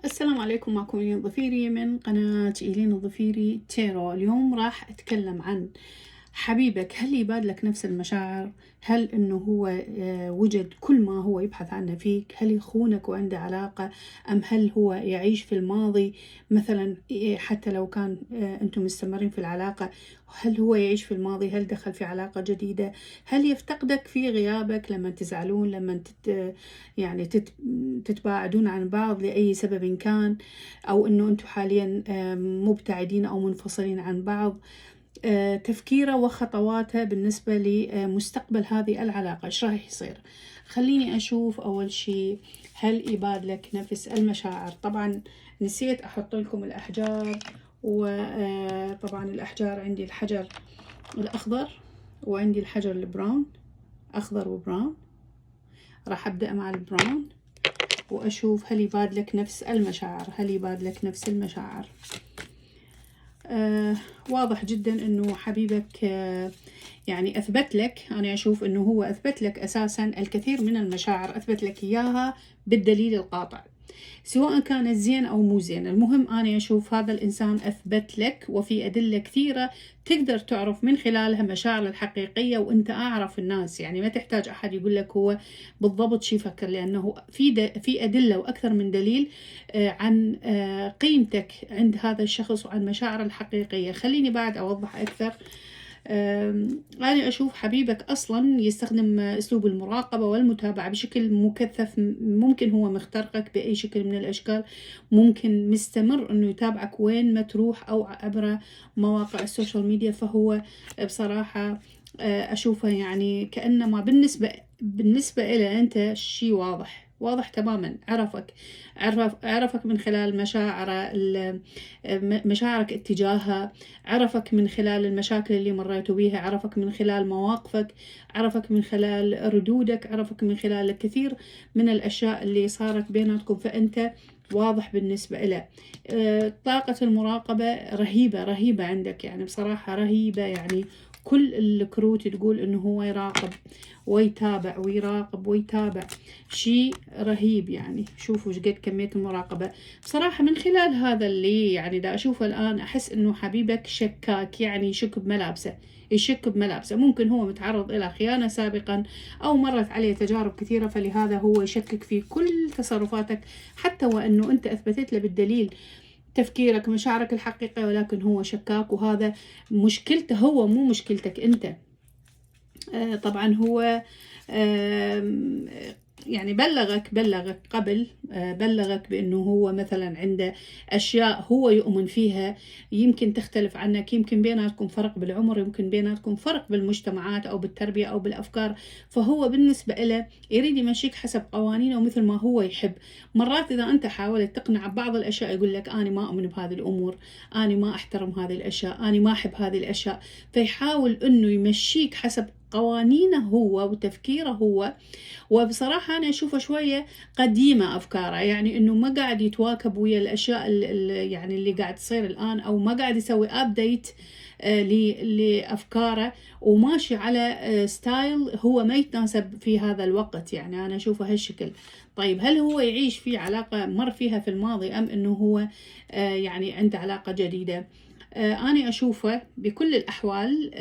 السلام عليكم، معكم إيلين الظفيري من قناة إيلين الظفيري تيرو. اليوم راح أتكلم عن حبيبك. هل يبادلك نفس المشاعر؟ هل إنه هو وجد كل ما هو يبحث عنه فيك؟ هل يخونك وعنده علاقة؟ أم هل هو يعيش في الماضي مثلا؟ حتى لو كان أنتم مستمرين في العلاقة، هل هو يعيش في الماضي؟ هل دخل في علاقة جديدة؟ هل يفتقدك في غيابك لما تزعلون، لما يعني تتباعدون عن بعض لأي سبب كان، أو إنه أنتم حاليا مبتعدين أو منفصلين عن بعض؟ تفكيره وخطواته بالنسبة لمستقبل هذه العلاقة إيش راح يصير؟ خليني أشوف أول شيء، هل يبادلك نفس المشاعر؟ طبعا نسيت أحط لكم الأحجار، وطبعا الأحجار عندي الحجر الأخضر وعندي الحجر البراون، أخضر وبراون. راح أبدأ مع البراون وأشوف هل يبادلك نفس المشاعر، هل يبادلك نفس المشاعر. واضح جدا انه حبيبك يعني اثبت لك، انا اشوف انه هو اثبت لك اساسا الكثير من المشاعر، اثبت لك اياها بالدليل القاطع، سواء كانت زين او مو زين. المهم انا اشوف هذا الانسان اثبت لك، وفي ادله كثيره تقدر تعرف من خلالها مشاعر الحقيقيه. وانت اعرف الناس، يعني ما تحتاج احد يقول لك هو بالضبط شي يفكر، لانه في ادله واكثر من دليل عن قيمتك عند هذا الشخص وعن مشاعره الحقيقيه. خليني بعد اوضح اكثر. أنا أشوف حبيبك أصلا يستخدم أسلوب المراقبة والمتابعة بشكل مكثف. ممكن هو مخترقك بأي شكل من الأشكال، ممكن مستمر أنه يتابعك وين ما تروح أو عبر مواقع السوشيال ميديا. فهو بصراحة أشوفه يعني كأنما بالنسبة إلى أنت شيء واضح تماما. عرفك من خلال مشاعرك اتجاهها، عرفك من خلال المشاكل اللي مريتوا بيها، عرفك من خلال مواقفك، عرفك من خلال ردودك، عرفك من خلال الكثير من الأشياء اللي صارت بيناتكم. فأنت واضح بالنسبة له. طاقة المراقبة رهيبة عندك، يعني بصراحة رهيبة. يعني كل الكروت تقول انه هو يراقب ويتابع ويراقب ويتابع، شيء رهيب. يعني شوفوا ايش قد كمية المراقبة. بصراحة من خلال هذا اللي يعني دا اشوفه الان، احس انه حبيبك شكاك، يعني يشك بملابسه. ممكن هو متعرض الى خيانة سابقا، او مرت عليه تجارب كثيرة، فلهذا هو يشكك في كل تصرفاتك، حتى وانه انت اثبتت له بالدليل تفكيرك مشاعرك الحقيقية، ولكن هو شكاك. وهذا مشكلته هو، مو مشكلتك انت. طبعا هو يعني بلغك قبل، بلغك بأنه هو مثلا عنده أشياء هو يؤمن فيها، يمكن تختلف عنك، يمكن بيناتكم فرق بالعمر، يمكن بيناتكم فرق بالمجتمعات أو بالتربية أو بالأفكار. فهو بالنسبة له يريد يمشيك حسب قوانينه ومثل ما هو يحب. مرات إذا أنت حاولت تقنع ببعض الأشياء يقول لك أنا ما أؤمن بهذه الأمور، أنا ما أحترم هذه الأشياء، أنا ما أحب هذه الأشياء. فيحاول أنه يمشيك حسب قوانينه هو وتفكيره هو. وبصراحة أنا أشوفه شوية قديمة أفكاره، يعني إنه ما قاعد يتواكب ويا الأشياء يعني اللي قاعد تصير الآن، أو ما قاعد يسوي أبديت لأفكاره، وماشي على ستايل هو ما يتناسب في هذا الوقت. يعني أنا أشوفه هالشكل. طيب هل هو يعيش في علاقة مر فيها في الماضي، أم إنه هو يعني عنده علاقة جديدة؟ أنا أشوفه بكل الأحوال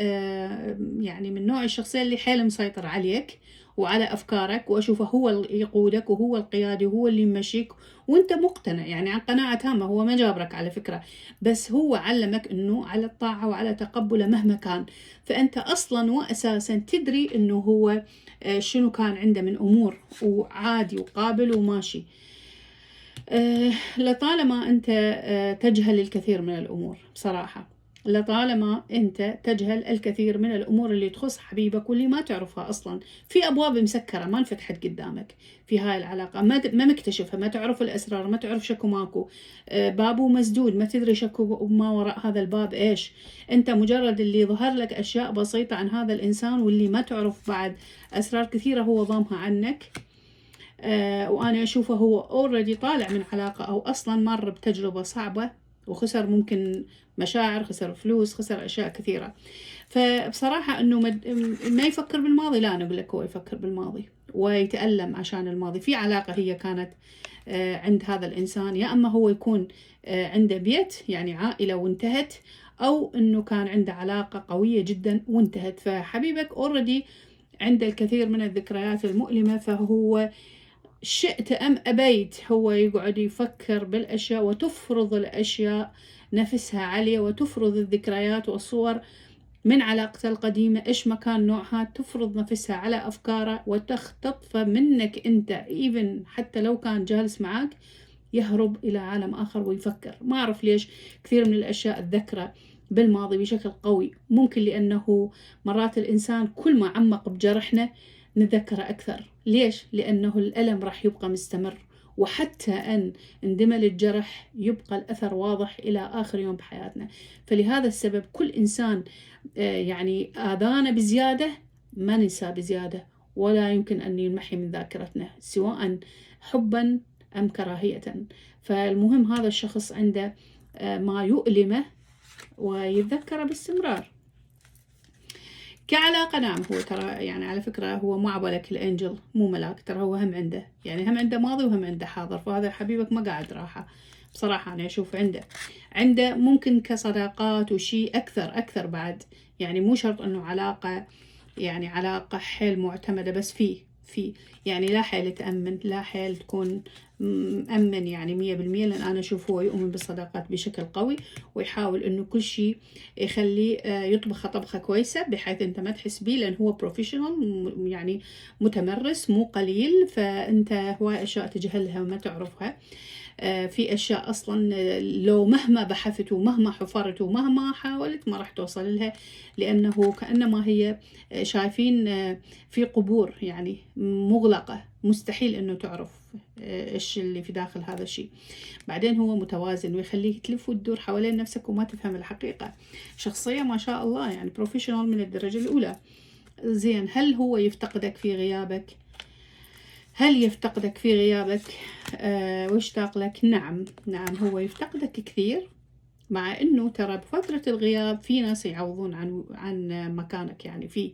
يعني من نوع الشخصية اللي حيل مسيطر عليك وعلى أفكارك، وأشوفه هو اللي يقودك وهو القيادي وهو اللي يمشيك، وأنت مقتنع يعني عن قناعة تامة. هو ما جابرك على فكرة، بس هو علمك أنه على الطاعة وعلى تقبله مهما كان. فأنت أصلا وأساسا تدري أنه هو شنو كان عنده من أمور، وعادي وقابل وماشي. لطالما أنت تجهل الكثير من الأمور، بصراحة لطالما أنت تجهل الكثير من الأمور اللي تخص حبيبك واللي ما تعرفها أصلا. في أبواب مسكرة ما انفتحت قدامك في هاي العلاقة، ما مكتشفها، ما تعرف الأسرار، ما تعرف شكو ماكو، بابه مسدود، ما تدري شكو ما وراء هذا الباب إيش. أنت مجرد اللي ظهر لك أشياء بسيطة عن هذا الإنسان، واللي ما تعرف بعد أسرار كثيرة هو ضامها عنك. وأنا أشوفه هو already طالع من علاقة، أو أصلا مر بتجربة صعبة وخسر ممكن مشاعر، خسر فلوس، خسر أشياء كثيرة. فبصراحة أنه ما يفكر بالماضي، لا، أنا أقول لك هو يفكر بالماضي، ويتألم عشان الماضي. في علاقة هي كانت عند هذا الإنسان، يا أما هو يكون عنده بيت يعني عائلة وانتهت، أو أنه كان عنده علاقة قوية جدا وانتهت. فحبيبك already عنده الكثير من الذكريات المؤلمة، فهو شئت أم أبيت هو يقعد يفكر بالأشياء وتفرض الأشياء نفسها عليه، وتفرض الذكريات والصور من علاقته القديمة إيش ما كان نوعها، تفرض نفسها على أفكاره وتختطفه منك أنت. even حتى لو كان جالس معك يهرب إلى عالم آخر ويفكر. ما أعرف ليش كثير من الأشياء أتذكره بالماضي بشكل قوي. ممكن لأنه مرات الإنسان كل ما عمق بجرحنا نتذكره أكثر. ليش؟ لأنه الألم راح يبقى مستمر، وحتى أن اندمل الجرح يبقى الأثر واضح إلى آخر يوم بحياتنا. فلهذا السبب كل إنسان يعني آذانا بزيادة ما ننسى بزيادة، ولا يمكن أن ينمحي من ذاكرتنا سواء حبا أم كراهية. فالمهم هذا الشخص عنده ما يؤلمه ويتذكره باستمرار. كعلاقة نعم، هو ترى يعني على فكرة هو مو عبالك الأنجل، مو ملاك، ترى هو هم عنده يعني هم عنده ماضي وهم عنده حاضر. فهذا حبيبك ما قاعد راحة بصراحة. أنا أشوف عنده ممكن كصداقات وشي أكثر بعد، يعني مو شرط أنه علاقة يعني علاقة حيل معتمدة، بس في يعني لا حيل تأمن، لا حيل تكون مأمن يعني 100%. لأن أنا أشوف هو يؤمن بالصداقات بشكل قوي، ويحاول إنه كل شيء يخليه يطبخ طبخة كويسة بحيث أنت ما تحس بيه، لأن هو بروفيشنال يعني متمرس مو قليل. فأنت هواي أشياء تجهلها وما تعرفها. في أشياء أصلا لو مهما بحثت ومهما حفرت ومهما حاولت ما راح توصل لها، لأنه كأنما هي شايفين في قبور يعني مغلقة، مستحيل أنه تعرف إيش اللي في داخل هذا الشيء. بعدين هو متوازن ويخليك تلف وتدور حوالين نفسك وما تفهم الحقيقة. شخصية ما شاء الله يعني بروفيشنال من الدرجة الأولى. زين، هل هو يفتقدك في غيابك؟ هل يفتقدك في غيابك ويشتاق لك؟ نعم هو يفتقدك كثير، مع انه ترى بفترة الغياب في ناس يعوضون عن مكانك. يعني في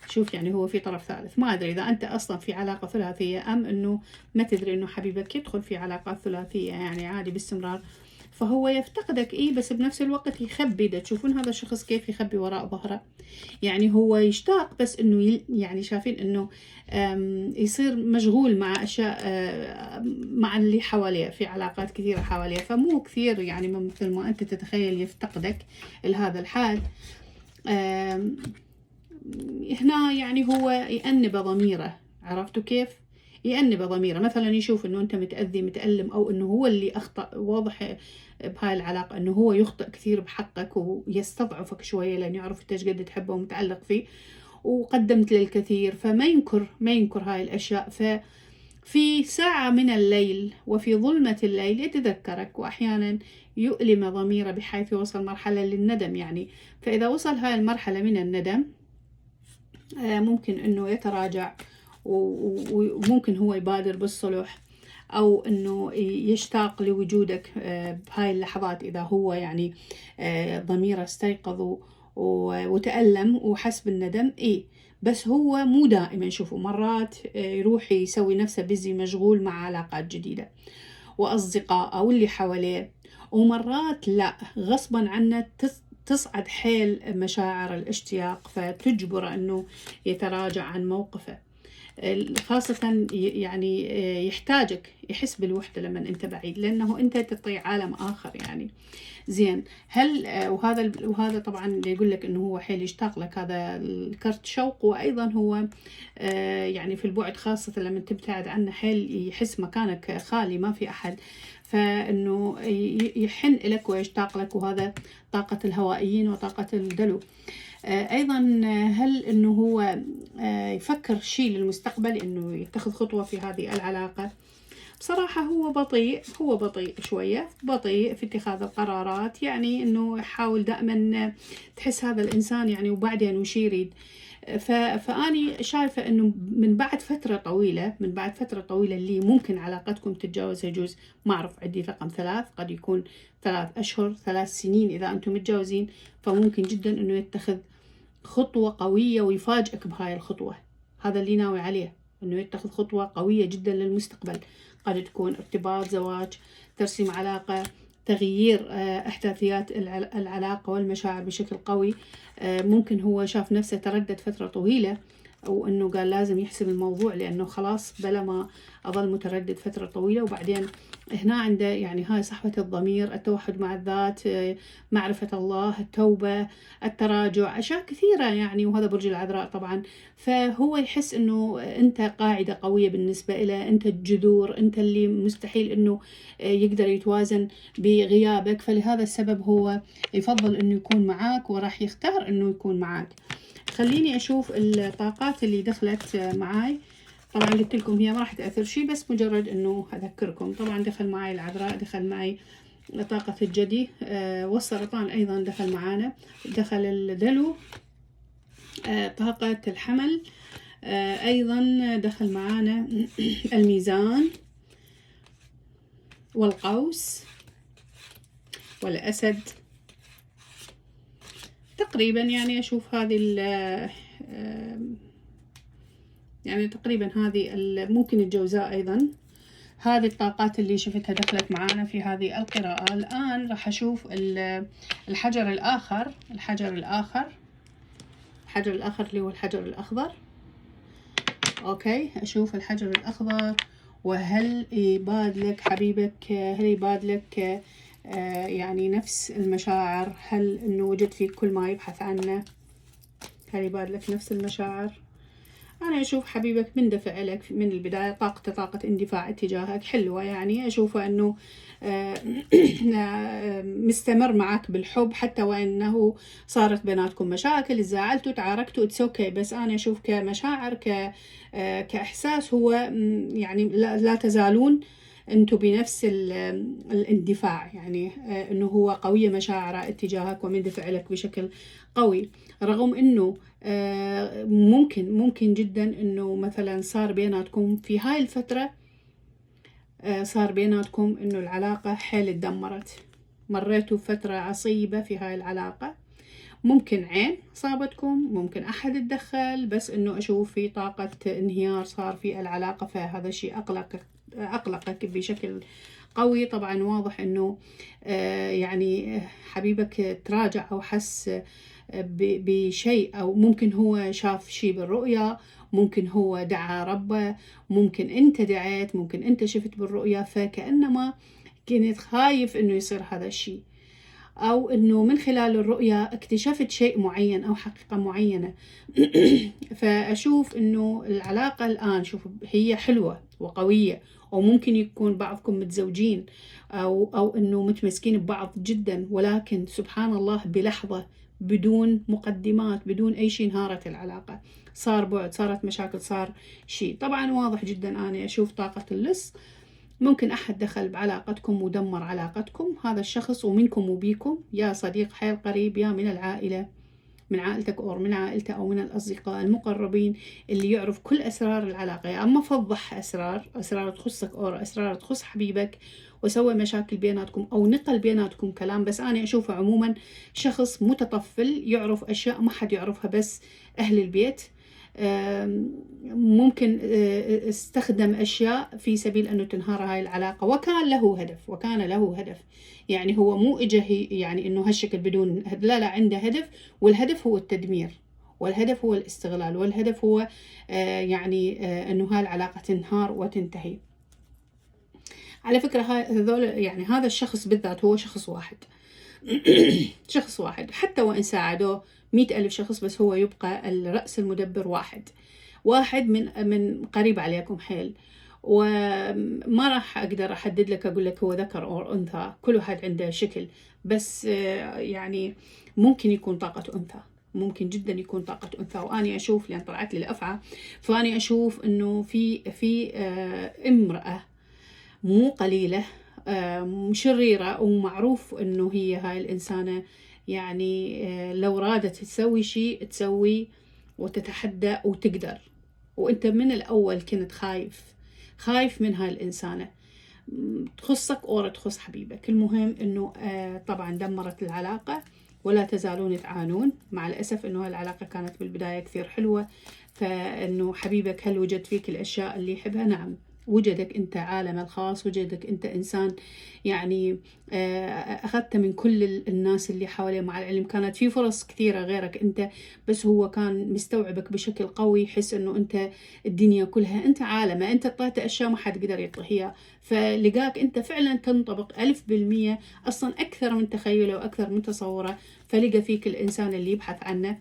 شوف يعني هو في طرف ثالث. ما ادري اذا انت اصلا في علاقة ثلاثية ام انه ما تدري انه حبيبك يدخل في علاقات ثلاثية يعني عادي باستمرار. فهو يفتقدك بس بنفس الوقت يخبي. ده تشوفون هذا الشخص كيف يخبي وراء ظهره. يعني هو يشتاق بس انه يعني شايفين انه يصير مشغول مع اشياء مع اللي حواليه، في علاقات كثيرة حواليه. فمو كثير يعني مثل ما انت تتخيل يفتقدك لهذا الحال. هنا يعني هو يأنب ضميره. عرفتوا كيف؟ يأنب ضميره. مثلا يشوف انه انت متأذي متألم، او انه هو اللي اخطأ واضح بهاي العلاقة، انه هو يخطئ كثير بحقك ويستضعفك شوية لان يعرف انت ايش قد تحبه ومتعلق فيه وقدمت له الكثير. فما ينكر هاي الاشياء. ففي ساعة من الليل وفي ظلمة الليل يتذكرك، واحيانا يؤلم ضميره بحيث يوصل مرحلة للندم يعني. فاذا وصل هاي المرحلة من الندم ممكن انه يتراجع، وممكن هو يبادر بالصلح، او انه يشتاق لوجودك بهاي اللحظات اذا هو يعني ضميره استيقظ وتألم وحس بالندم. بس هو مو دائما. شوفوا مرات يروح يسوي نفسه بزي مشغول مع علاقات جديدة واصدقاء او اللي حواليه، ومرات لا غصبا عنه تصعد حيل مشاعر الاشتياق فتجبر انه يتراجع عن موقفه. خاصة يعني يحتاجك، يحس بالوحدة لما انت بعيد، لانه انت تطيع عالم اخر يعني. زين، هل وهذا طبعا اللي يقول لك انه هو حيل يشتاق لك، هذا الكرت شوق. وايضا هو يعني في البعد، خاصة لما تبتعد عنه حيل يحس مكانك خالي ما في احد، فانه يحن لك ويشتاق لك. وهذا طاقة الهوائيين وطاقة الدلو. ايضا هل انه هو يفكر شيء للمستقبل، انه يتخذ خطوة في هذه العلاقة؟ بصراحة هو بطيء شوية، بطيء في اتخاذ القرارات. يعني انه يحاول دائما، تحس هذا الانسان يعني وبعدين وش يريد. فأني شايفة انه من بعد فترة طويلة اللي ممكن علاقتكم تتجاوز. يجوز ما اعرف، عندي رقم 3، قد يكون 3 أشهر 3 سنين اذا انتم متجاوزين. فممكن جدا انه يتخذ خطوة قوية ويفاجئك بهاي الخطوة. هذا اللي ناوي عليه. انه يتخذ خطوة قوية جدا للمستقبل. قد تكون ارتباط، زواج، ترسيم علاقة، تغيير احداثيات العلاقة والمشاعر بشكل قوي. ممكن هو شاف نفسه تردد فترة طويلة، وانه قال لازم يحسم الموضوع لانه خلاص بلا ما اظل متردد فترة طويلة. وبعدين هنا عنده يعني هاي صحوة الضمير، التوحد مع الذات، معرفة الله، التوبة، التراجع، اشياء كثيرة يعني. وهذا برج العذراء طبعا. فهو يحس انه انت قاعدة قوية بالنسبة له، انت الجذور، انت اللي مستحيل انه يقدر يتوازن بغيابك. فلهذا السبب هو يفضل انه يكون معاك، وراح يختار انه يكون معاك. خليني اشوف الطاقات اللي دخلت معاي. طبعا قلت لكم هي ما راح تاثر شيء، بس مجرد انه اذكركم. طبعا دخل معي العذراء، دخل معي طاقة الجدي، والسرطان ايضا دخل معانا، دخل الدلو، طاقة الحمل، ايضا دخل معانا الميزان والقوس والاسد. تقريبا يعني اشوف هذه يعني تقريبا هذه ممكن الجوزاء ايضا. هذه الطاقات اللي شفتها دخلت معانا في هذه القراءة. الآن راح أشوف الحجر الآخر اللي هو الحجر الأخضر. أوكي، أشوف الحجر الأخضر. وهل يبادلك حبيبك، هل يبادلك يعني نفس المشاعر؟ هل إنه وجد فيك كل ما يبحث عنه؟ هل يبادلك نفس المشاعر؟ أنا أشوف حبيبك مندفع لك من البداية، طاقته طاقة اندفاع اتجاهك حلوة يعني. أشوفه أنه مستمر معك بالحب، حتى وأنه صارت بيناتكم مشاكل، زعلتوا، تعاركتوا، اتس اوكي. بس أنا أشوف كمشاعر، كإحساس، هو يعني لا تزالون أنتم بنفس الاندفاع يعني. أنه هو قوية مشاعره اتجاهك ومندفع لك بشكل قوي، رغم أنه ممكن جدا أنه مثلا صار بيناتكم في هاي الفترة، صار بيناتكم أنه العلاقة حيل اتدمرت، مريتوا فترة عصيبة في هاي العلاقة. ممكن عين صابتكم، ممكن أحد اتدخل، بس أنه أشوف في طاقة انهيار صار في العلاقة. فهذا الشيء أقلقك بشكل قوي. طبعا واضح أنه يعني حبيبك تراجع أو حس بشيء، أو ممكن هو شاف شيء بالرؤيا، ممكن هو دعا ربه، ممكن أنت دعيت، ممكن أنت شفت بالرؤيا. فكأنما كنت خايف أنه يصير هذا الشيء، أو أنه من خلال الرؤيا اكتشفت شيء معين أو حقيقة معينة. فأشوف أنه العلاقة الآن شوف هي حلوة وقوية، وممكن يكون بعضكم متزوجين أو أنه متمسكين ببعض جدا، ولكن سبحان الله بلحظة بدون مقدمات بدون أي شيء انهارت العلاقة، صار بعد، صارت مشاكل، صار شيء. طبعا واضح جدا أنا أشوف طاقة اللص. ممكن أحد دخل بعلاقتكم ودمر علاقتكم، هذا الشخص ومنكم وبيكم، يا صديق حيل قريب، يا من العائلة، من عائلتك أو من عائلته، أو من الأصدقاء المقربين اللي يعرف كل أسرار العلاقة. يا أما فضح أسرار تخصك أو أسرار تخص حبيبك وسوى مشاكل بيناتكم، أو نقل بيناتكم كلام. بس أنا أشوفه عموما شخص متطفل، يعرف أشياء ما حد يعرفها بس أهل البيت. ممكن استخدم أشياء في سبيل أنه تنهار هاي العلاقة، وكان له هدف. يعني هو مو إجه يعني أنه هالشكل بدون هدف، لا عنده هدف، والهدف هو التدمير، والهدف هو الاستغلال، والهدف هو يعني أنه هاي العلاقة تنهار وتنتهي. على فكرة هذول يعني هذا الشخص بالذات هو شخص واحد شخص واحد، حتى وإن ساعدوه 100,000 شخص، بس هو يبقى الرأس المدبر واحد من قريب عليكم حيل. وما راح أقدر أحدد لك، أقول لك هو ذكر أو أنثى، كل واحد عنده شكل، بس يعني ممكن يكون طاقة أنثى، ممكن جدا يكون طاقة أنثى. وأنا أشوف لأن طلعت لي الأفعى، فأنا أشوف إنه في امرأة مو قليلة، شريرة، ومعروف إنه هي هاي الإنسانة يعني لو رادت تسوي شيء تسوي وتتحدى وتقدر. وأنت من الأول كنت خايف من هاي الإنسانة، تخصك أو تخص حبيبك. المهم إنه طبعا دمرت العلاقة، ولا تزالون تعانون. مع الأسف إنه هالعلاقة كانت بالبداية كثير حلوة، فإنه حبيبك هل وجد فيك الأشياء اللي يحبها؟ نعم، وجدك أنت عالم الخاص، وجدك أنت إنسان يعني أخذت من كل الناس اللي حواليه. مع العلم كانت في فرص كثيرة غيرك أنت، بس هو كان مستوعبك بشكل قوي، يحس أنه أنت الدنيا كلها، أنت عالمة، أنت طلعت أشياء ما حد قدر يعطيها إياها، فلقاك أنت فعلا تنطبق 1000%، أصلا أكثر من تخيله وأكثر من تصوره، فلقى فيك الإنسان اللي يبحث عنه.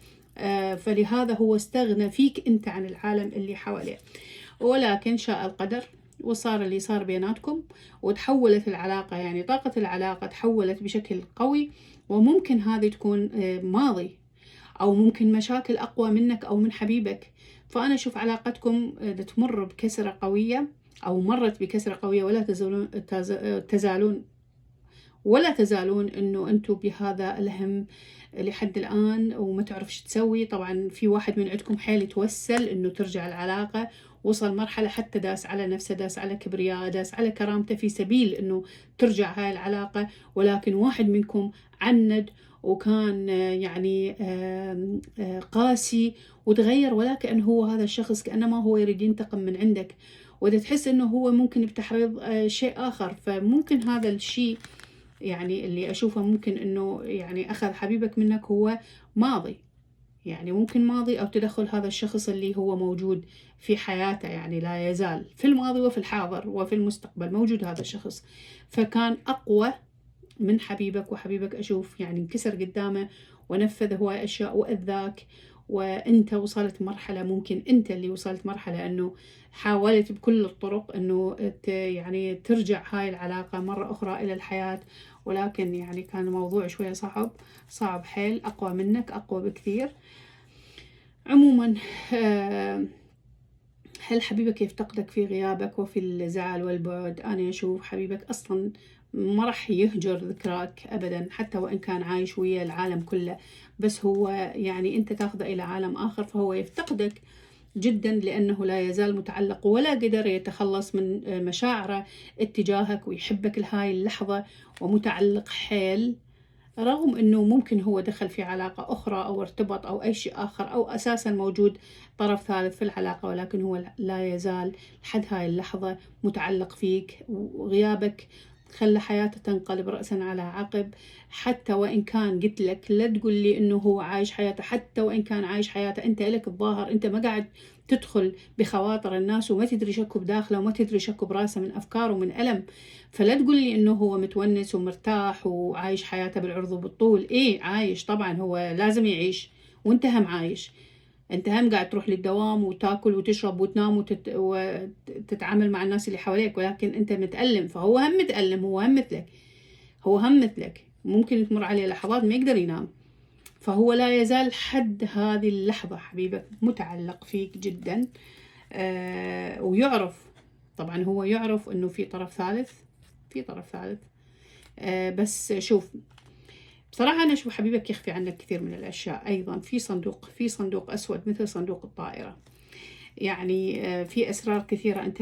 فلهذا هو استغنى فيك أنت عن العالم اللي حواليه. ولكن شاء القدر وصار اللي صار بيناتكم، وتحولت العلاقة، يعني طاقة العلاقة تحولت بشكل قوي، وممكن هذه تكون ماضي، أو ممكن مشاكل أقوى منك أو من حبيبك. فأنا أشوف علاقتكم تمر بكسرة قوية، أو مرت بكسرة قوية، ولا تزالون انه انتم بهذا الهم لحد الان، وما تعرف شو تسوي. طبعا في واحد من عندكم حيل يتوسل انه ترجع العلاقة، وصل مرحلة حتى داس على نفسه، داس على كبرياء، داس على كرامته في سبيل انه ترجع هاي العلاقة. ولكن واحد منكم عند وكان يعني قاسي وتغير، ولكن هو هذا الشخص كأنما هو يريد ينتقم من عندك، وإذا تحس انه هو ممكن بتحريض شيء اخر. فممكن هذا الشيء يعني اللي أشوفه ممكن إنه يعني أخذ حبيبك منك هو ماضي، يعني ممكن ماضي، أو تدخل هذا الشخص اللي هو موجود في حياته، يعني لا يزال في الماضي وفي الحاضر وفي المستقبل موجود هذا الشخص، فكان أقوى من حبيبك. وحبيبك أشوف يعني انكسر قدامه ونفذ هواي أشياء وأذاك، وأنت وصلت مرحلة، ممكن أنت اللي وصلت مرحلة أنه حاولت بكل الطرق أنه يعني ترجع هاي العلاقة مرة أخرى إلى الحياة، ولكن يعني كان الموضوع شوية صعب حيل، أقوى منك، أقوى بكثير. عموما هل حبيبك يفتقدك في غيابك وفي الزعل والبعد؟ أنا أشوف حبيبك أصلا ما راح يهجر ذكراك أبدا، حتى وإن كان عايش ويا العالم كله، بس هو يعني أنت تاخذه إلى عالم آخر، فهو يفتقدك جدا، لأنه لا يزال متعلق ولا قدر يتخلص من مشاعره اتجاهك ويحبك لهاي اللحظة، ومتعلق حيل، رغم أنه ممكن هو دخل في علاقة أخرى أو ارتبط أو أي شيء آخر، أو أساسا موجود طرف ثالث في العلاقة، ولكن هو لا يزال لحد هاي اللحظة متعلق فيك. وغيابك خلى حياته تنقلب رأسا على عقب. حتى وإن كان قلت لك لا تقول لي إنه هو عايش حياته، حتى وإن كان عايش حياته، أنت لك الظاهر، أنت ما قاعد تدخل بخواطر الناس، وما تدري شكو بداخله، وما تدري شكو براسه من أفكار ومن ألم. فلا تقول لي إنه هو متونس ومرتاح وعايش حياته بالعرض وبالطول. إيه عايش طبعا، هو لازم يعيش، وأنت هم عايش، أنت هم قاعد تروح للدوام وتاكل وتشرب وتنام وتتعامل مع الناس اللي حواليك، ولكن أنت متألم، فهو هم متألم، هو هم مثلك، ممكن تمر عليه لحظات ما يقدر ينام. فهو لا يزال حد هذه اللحظة حبيبك متعلق فيك جدا. ويعرف، طبعا هو يعرف انه في طرف ثالث، بس شوف، بصراحة أنا أشوف حبيبك يخفي عنك كثير من الأشياء. أيضا في صندوق أسود مثل صندوق الطائرة، يعني في أسرار كثيرة أنت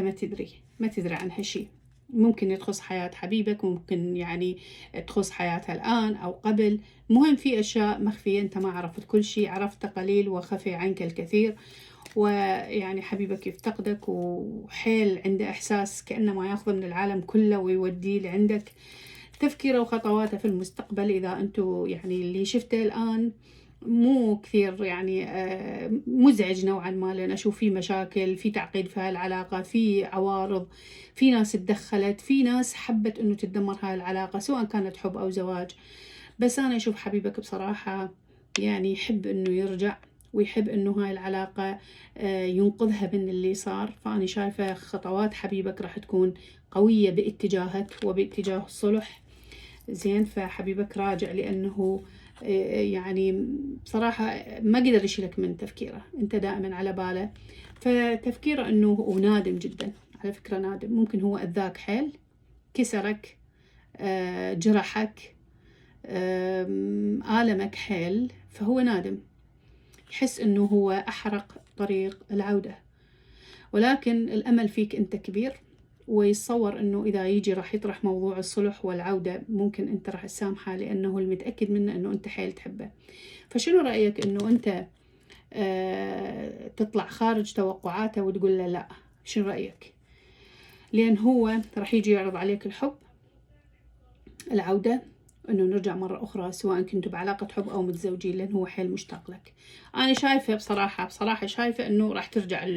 ما تدري عنها شيء، ممكن تخص حياة حبيبك، ممكن يعني تخص حياتها الآن أو قبل. مهم في أشياء مخفية، أنت ما عرفت كل شيء، عرفت قليل وخفي عنك الكثير. ويعني حبيبك يفتقدك، وحيل عنده إحساس كأنما ياخذ من العالم كله ويوديه لعندك. تفكيره وخطواته في المستقبل إذا أنتوا يعني اللي شفته الآن مو كثير يعني مزعج نوعا ما، لأن أشوف في مشاكل، في تعقيد في هالعلاقة، في عوارض، في ناس تدخلت، في ناس حبت أنه تدمر هاي العلاقة، سواء كانت حب أو زواج. بس أنا أشوف حبيبك بصراحة يعني يحب أنه يرجع، ويحب أنه هاي العلاقة ينقذها من اللي صار. فأنا شايفة خطوات حبيبك راح تكون قوية باتجاهك وباتجاه الصلح. زين، فحبيبك راجع، لأنه يعني بصراحة ما قدر يشيلك من تفكيره، أنت دائما على باله. فتفكيره أنه نادم جدا، على فكرة نادم، ممكن هو أذاك حيل، كسرك، جرحك، آلمك حيل، فهو نادم، يحس أنه هو أحرق طريق العودة. ولكن الأمل فيك أنت كبير، ويتصور أنه إذا يجي راح يطرح موضوع الصلح والعودة، ممكن أنت راح تسامحه، لأنه المتأكد منه أنه أنت حيل تحبه. فشنو رأيك أنه أنت تطلع خارج توقعاته وتقول له لا، شو رأيك؟ لأن هو راح يجي يعرض عليك الحب، العودة، انه نرجع مرة اخرى سواء كنتوا بعلاقة حب او متزوجين، لان هو حيل مشتاق لك. انا شايفة بصراحة شايفة انه راح ترجع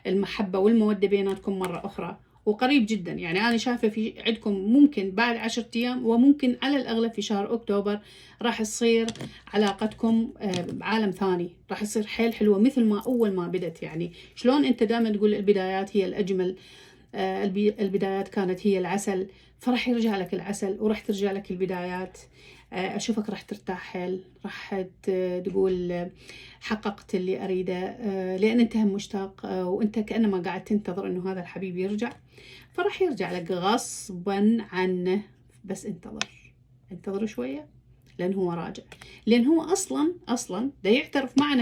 المحبة والمودة بيناتكم مرة اخرى وقريب جدا. يعني انا شايفة في عندكم ممكن بعد 10 ايام، وممكن على الاغلب في شهر اكتوبر راح تصير علاقتكم بعالم ثاني، راح تصير حيل حلوة مثل ما اول ما بدت. يعني شلون انت دائما تقول البدايات هي الاجمل، البدايات كانت هي العسل، فراح يرجع لك العسل وراح ترجع لك البدايات. أشوفك راح ترتاح حيل، راح تقول حققت اللي أريده، لأن أنت هم مشتاق، وأنت كأنما قاعد تنتظر أنه هذا الحبيب يرجع، فراح يرجع لك غصبا عنه. بس انتظر شوية، لأن هو راجع، لأن هو أصلا دا يعترف مع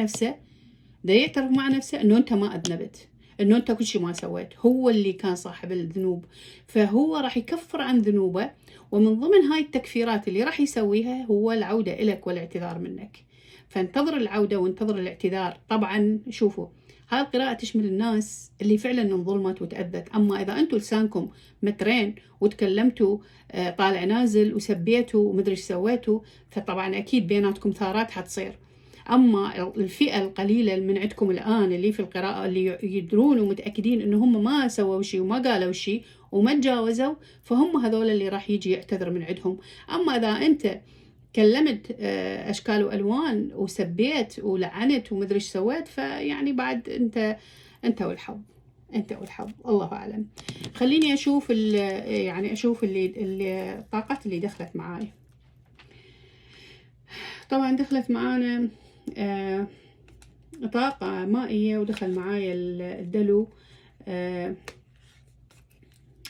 نفسه أنه أنت ما أذنبت، انه انت كل شيء ما سويت، هو اللي كان صاحب الذنوب، فهو راح يكفر عن ذنوبه. ومن ضمن هاي التكفيرات اللي راح يسويها هو العودة إلك والاعتذار منك. فانتظر العودة وانتظر الاعتذار. طبعا شوفوا، هاي القراءة تشمل الناس اللي فعلا انظلمت وتأذت. أما إذا أنتوا لسانكم مترين وتكلمتوا طالع نازل وسبيتوا ومدري ايش سويتوا، فطبعا أكيد بيناتكم ثارات حتصير. أما الفئة القليلة من عندكم الآن اللي في القراءة اللي يدرون ومتأكدين إنه هم ما سووا شيء وما قالوا شيء وما تجاوزوا، فهم هذول اللي راح يجي يعتذر من عندهم. أما إذا أنت كلمت أشكال وألوان وسبيت ولعنت ومدري إيش سويت، فيعني بعد أنت والحظ، الله أعلم. خليني أشوف الطاقات اللي دخلت معاي. طبعا دخلت معانا طاقة مائية، ودخل معايا الدلو،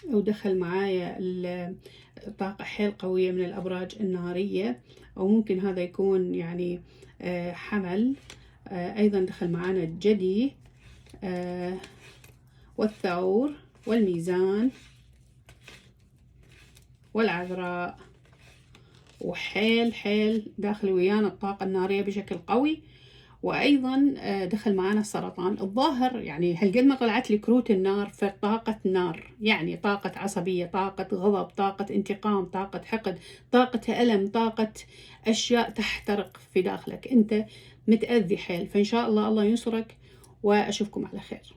ودخل معايا طاقة حيل قوية من الأبراج النارية، أو ممكن هذا يكون يعني حمل. أيضا دخل معانا الجدي والثور والميزان والعذراء، وحيل داخل ويانا الطاقة النارية بشكل قوي. وأيضا دخل معنا السرطان. الظاهر يعني هالقد ما طلعت لي كروت النار، فطاقة نار، يعني طاقة عصبية، طاقة غضب، طاقة انتقام، طاقة حقد، طاقة ألم، طاقة أشياء تحترق في داخلك، أنت متأذي حيل. فإن شاء الله الله ينصرك، وأشوفكم على خير.